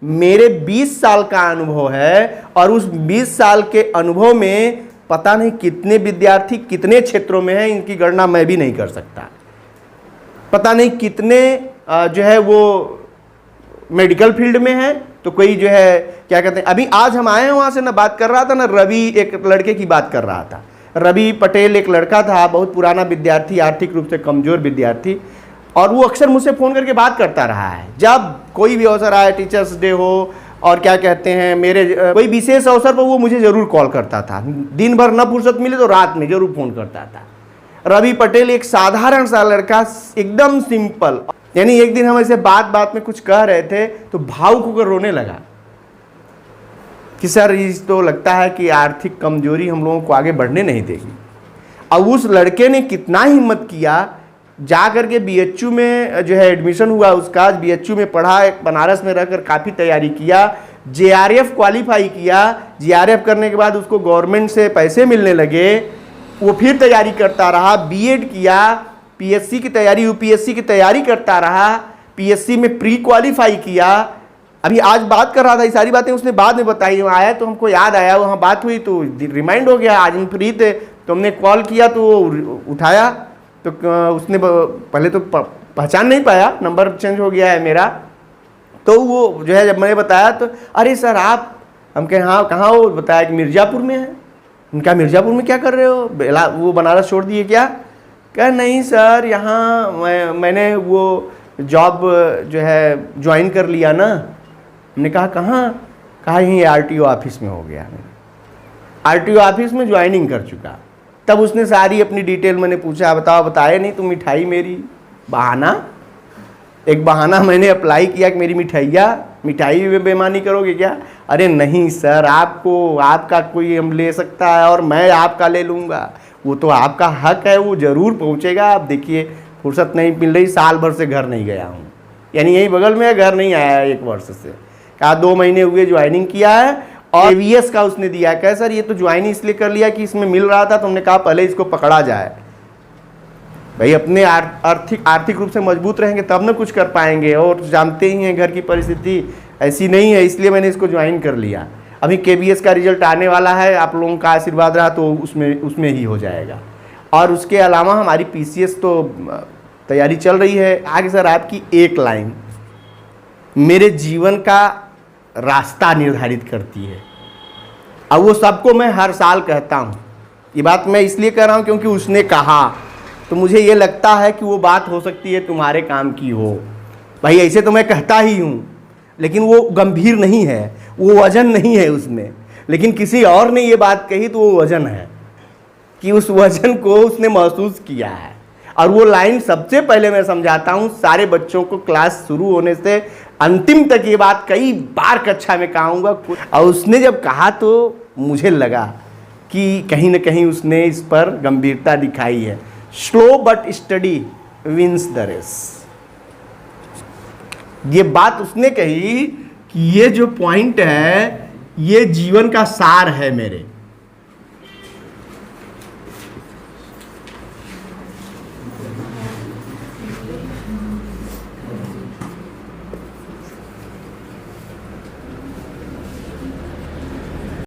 मेरे 20 साल का अनुभव है और उस 20 साल के अनुभव में पता नहीं कितने विद्यार्थी कितने क्षेत्रों में हैं, इनकी गणना मैं भी नहीं कर सकता। पता नहीं कितने जो है वो मेडिकल फील्ड में है, तो कोई जो है क्या कहते हैं, अभी आज हम आए हैं वहाँ से ना बात कर रहा था ना रवि, एक लड़के की बात कर रहा था। रवि पटेल एक लड़का था, बहुत पुराना विद्यार्थी, आर्थिक रूप से कमज़ोर विद्यार्थी, और वो अक्सर मुझसे फ़ोन करके बात करता रहा है। जब कोई भी अवसर आए, टीचर्स डे हो और क्या कहते हैं मेरे कोई विशेष अवसर पर, वो मुझे ज़रूर कॉल करता था। दिन भर न फुर्सत मिले तो रात में ज़रूर फ़ोन करता था। रवि पटेल एक साधारण सा लड़का, एकदम सिंपल। यानी एक दिन हम ऐसे बात में कुछ कह रहे थे तो भावुक होकर रोने लगा कि सर इस तो लगता है कि आर्थिक कमजोरी हम लोगों को आगे बढ़ने नहीं देगी। अब उस लड़के ने कितना हिम्मत किया, जा करके बीएचयू में जो है एडमिशन हुआ उसका, बीएचयू में पढ़ा, बनारस में रहकर काफ़ी तैयारी किया, जेआरएफ क्वालिफाई किया। जेआरएफ करने के बाद उसको गवर्नमेंट से पैसे मिलने लगे, वो फिर तैयारी करता रहा, बीएड किया, पीएससी की तैयारी, यूपीएससी की तैयारी करता रहा, पीएससी में प्री क्वालिफाई किया। अभी आज बात कर रहा था, ये सारी बातें उसने बाद में बताई। वहाँ आया तो हमको याद आया, वहाँ बात हुई तो रिमाइंड हो गया। आज हम फ्री थे तो हमने कॉल किया तो वो उठाया, तो उसने पहले तो पहचान नहीं पाया, नंबर चेंज हो गया है मेरा। तो वो जो है जब मैंने बताया तो अरे सर आप, हम कहे हाँ कहाँ हो, बताया कि मिर्ज़ापुर में है। उनका मिर्ज़ापुर में क्या कर रहे हो, वो बनारस छोड़ दिए क्या? कहा नहीं सर, यहाँ मैंने वो जॉब जो है ज्वाइन कर लिया ना। हमने कहा कहाँ? कहा यहीं आरटीओ ऑफिस में हो गया, आरटीओ ऑफिस में ज्वाइनिंग कर चुका। तब उसने सारी अपनी डिटेल मैंने पूछा, बताओ, बताए नहीं, तुम मिठाई मेरी बहाना, एक बहाना मैंने अप्लाई किया कि मेरी मिठाई में बेईमानी करोगे क्या? अरे नहीं सर, आपको आपका कोई हम ले सकता है और मैं आपका ले लूँगा, वो तो आपका हक है, वो ज़रूर पहुँचेगा। आप देखिए फुर्सत नहीं मिल रही, साल भर से घर नहीं गया हूँ, यानी यही बगल में घर नहीं आया है 1 वर्ष से। कहा 2 महीने हुए ज्वाइनिंग किया है और एवीएस का उसने दिया। कहा सर ये तो ज्वाइनिंग इसलिए कर लिया कि इसमें मिल रहा था, तो हमने कहा पहले इसको पकड़ा जाए। भाई अपने आर्थिक रूप से मजबूत रहेंगे तब ना कुछ कर पाएंगे, और जानते ही हैं घर की परिस्थिति ऐसी नहीं है, इसलिए मैंने इसको ज्वाइन कर लिया। अभी केबीएस का रिजल्ट आने वाला है, आप लोगों का आशीर्वाद रहा तो उसमें ही हो जाएगा। और उसके अलावा हमारी पीसीएस तो तैयारी चल रही है। आगे सर आपकी एक लाइन मेरे जीवन का रास्ता निर्धारित करती है। अब वो सबको मैं हर साल कहता हूँ, ये बात मैं इसलिए कह रहा हूँ क्योंकि उसने कहा, तो मुझे ये लगता है कि वो बात हो सकती है तुम्हारे काम की हो। भाई ऐसे तो मैं कहता ही हूँ, लेकिन वो गंभीर नहीं है, वो वजन नहीं है उसमें। लेकिन किसी और ने ये बात कही तो वो वजन है, कि उस वजन को उसने महसूस किया है। और वो लाइन सबसे पहले मैं समझाता हूँ सारे बच्चों को, क्लास शुरू होने से अंतिम तक ये बात कई बार कक्षा में कहूँगा। और उसने जब कहा तो मुझे लगा कि कहीं ना कहीं उसने इस पर गंभीरता दिखाई है। Slow but steady wins the race, ये बात उसने कही कि ये जो पॉइंट है ये जीवन का सार है मेरे।